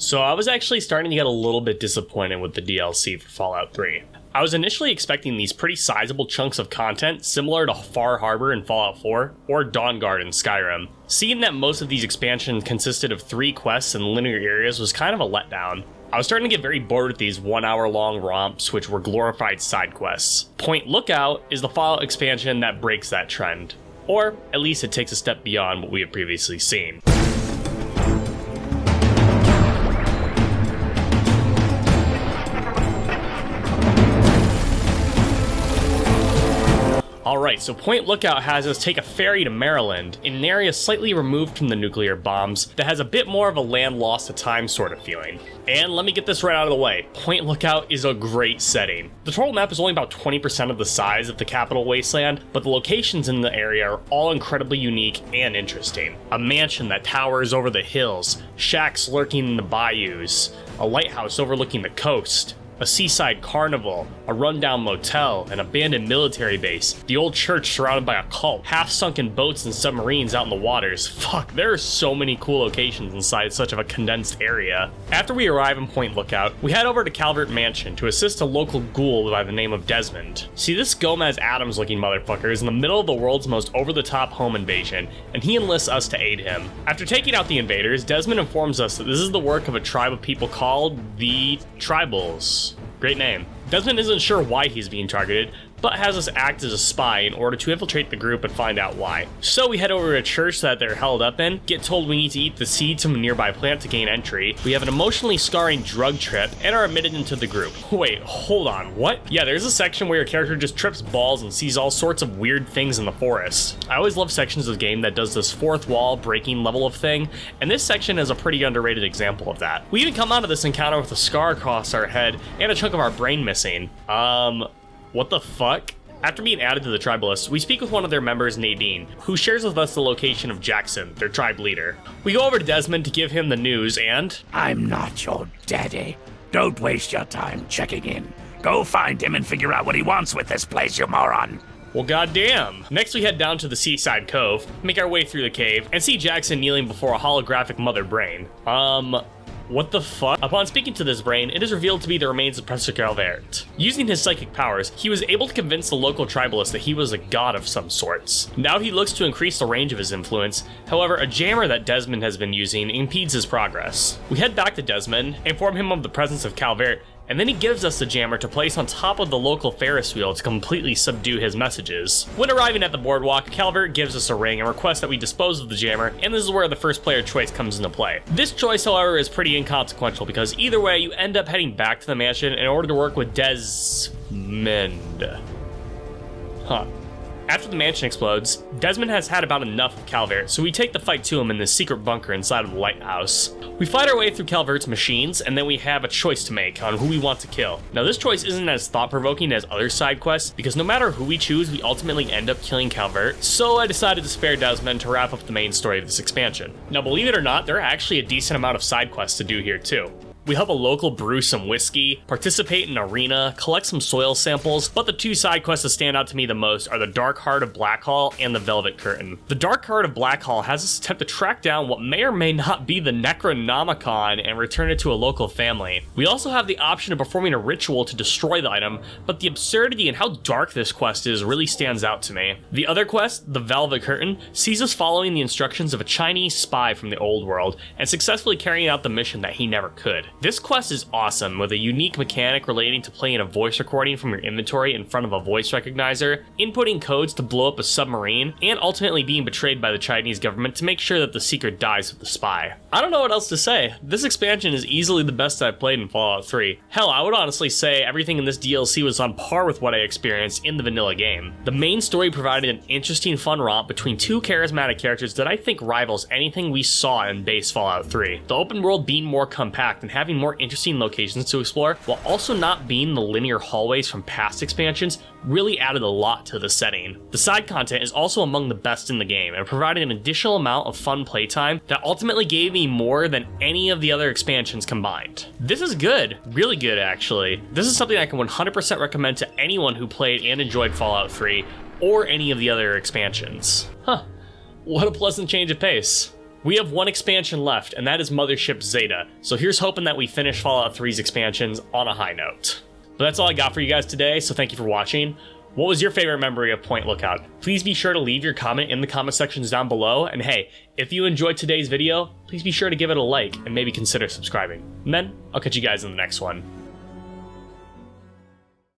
So I was actually starting to get a little bit disappointed with the DLC for Fallout 3. I was initially expecting these pretty sizable chunks of content similar to Far Harbor in Fallout 4 or Dawnguard in Skyrim. Seeing that most of these expansions consisted of 3 quests and linear areas was kind of a letdown. I was starting to get very bored with these 1 hour long romps which were glorified side quests. Point Lookout is the Fallout expansion that breaks that trend. Or at least it takes a step beyond what we had previously seen. Alright, so Point Lookout has us take a ferry to Maryland, in an area slightly removed from the nuclear bombs that has a bit more of a land lost to time sort of feeling. And let me get this right out of the way, Point Lookout is a great setting. The total map is only about 20% of the size of the Capital Wasteland, but the locations in the area are all incredibly unique and interesting. A mansion that towers over the hills, shacks lurking in the bayous, a lighthouse overlooking the coast, a seaside carnival, a rundown motel, an abandoned military base, the old church surrounded by a cult, half-sunken boats and submarines out in the waters. Fuck, there are so many cool locations inside such of a condensed area. After we arrive in Point Lookout, we head over to Calvert Mansion to assist a local ghoul by the name of Desmond. See, this Gomez Adams looking motherfucker is in the middle of the world's most over-the-top home invasion, and he enlists us to aid him. After taking out the invaders, Desmond informs us that this is the work of a tribe of people called the Tribals. Great name. Desmond isn't sure why he's being targeted, but has us act as a spy in order to infiltrate the group and find out why. So we head over to a church that they're held up in, get told we need to eat the seeds from a nearby plant to gain entry, we have an emotionally scarring drug trip, and are admitted into the group. Wait, hold on, what? Yeah, there's a section where your character just trips balls and sees all sorts of weird things in the forest. I always love sections of the game that does this fourth wall breaking level of thing, and this section is a pretty underrated example of that. We even come out of this encounter with a scar across our head and a chunk of our brain missing. What the fuck? After being added to the Tribalists, we speak with one of their members, Nadine, who shares with us the location of Jackson, their tribe leader. We go over to Desmond to give him the news and... I'm not your daddy. Don't waste your time checking in. Go find him and figure out what he wants with this place, you moron. Well, goddamn. Next we head down to the Seaside Cove, make our way through the cave, and see Jackson kneeling before a holographic mother brain. What the fuck? Upon speaking to this brain, it is revealed to be the remains of Professor Calvert. Using his psychic powers, he was able to convince the local tribalists that he was a god of some sorts. Now he looks to increase the range of his influence, however, a jammer that Desmond has been using impedes his progress. We head back to Desmond, inform him of the presence of Calvert, and then he gives us the jammer to place on top of the local Ferris wheel to completely subdue his messages. When arriving at the boardwalk, Calvert gives us a ring and requests that we dispose of the jammer, and this is where the first player choice comes into play. This choice, however, is pretty inconsequential because either way, you end up heading back to the mansion in order to work with Desmond. Huh. After the mansion explodes, Desmond has had about enough of Calvert, so we take the fight to him in this secret bunker inside of the lighthouse. We fight our way through Calvert's machines, and then we have a choice to make on who we want to kill. Now this choice isn't as thought-provoking as other side quests, because no matter who we choose, we ultimately end up killing Calvert, so I decided to spare Desmond to wrap up the main story of this expansion. Now believe it or not, there are actually a decent amount of side quests to do here too. We help a local brew some whiskey, participate in an arena, collect some soil samples, but the 2 side quests that stand out to me the most are the Dark Heart of Blackhall and the Velvet Curtain. The Dark Heart of Blackhall has us attempt to track down what may or may not be the Necronomicon and return it to a local family. We also have the option of performing a ritual to destroy the item, but the absurdity and how dark this quest is really stands out to me. The other quest, the Velvet Curtain, sees us following the instructions of a Chinese spy from the old world and successfully carrying out the mission that he never could. This quest is awesome, with a unique mechanic relating to playing a voice recording from your inventory in front of a voice recognizer, inputting codes to blow up a submarine, and ultimately being betrayed by the Chinese government to make sure that the secret dies with the spy. I don't know what else to say. This expansion is easily the best I've played in Fallout 3. Hell, I would honestly say everything in this DLC was on par with what I experienced in the vanilla game. The main story provided an interesting fun romp between 2 charismatic characters that I think rivals anything we saw in base Fallout 3. The open world being more compact and having more interesting locations to explore, while also not being the linear hallways from past expansions, really added a lot to the setting. The side content is also among the best in the game and provided an additional amount of fun playtime that ultimately gave me more than any of the other expansions combined. This is good, really good actually. This is something I can 100% recommend to anyone who played and enjoyed Fallout 3 or any of the other expansions. Huh, what a pleasant change of pace. We have one expansion left, and that is Mothership Zeta, so here's hoping that we finish Fallout 3's expansions on a high note. But that's all I got for you guys today, so thank you for watching. What was your favorite memory of Point Lookout? Please be sure to leave your comment in the comment sections down below, and hey, if you enjoyed today's video, please be sure to give it a like and maybe consider subscribing. And then, I'll catch you guys in the next one.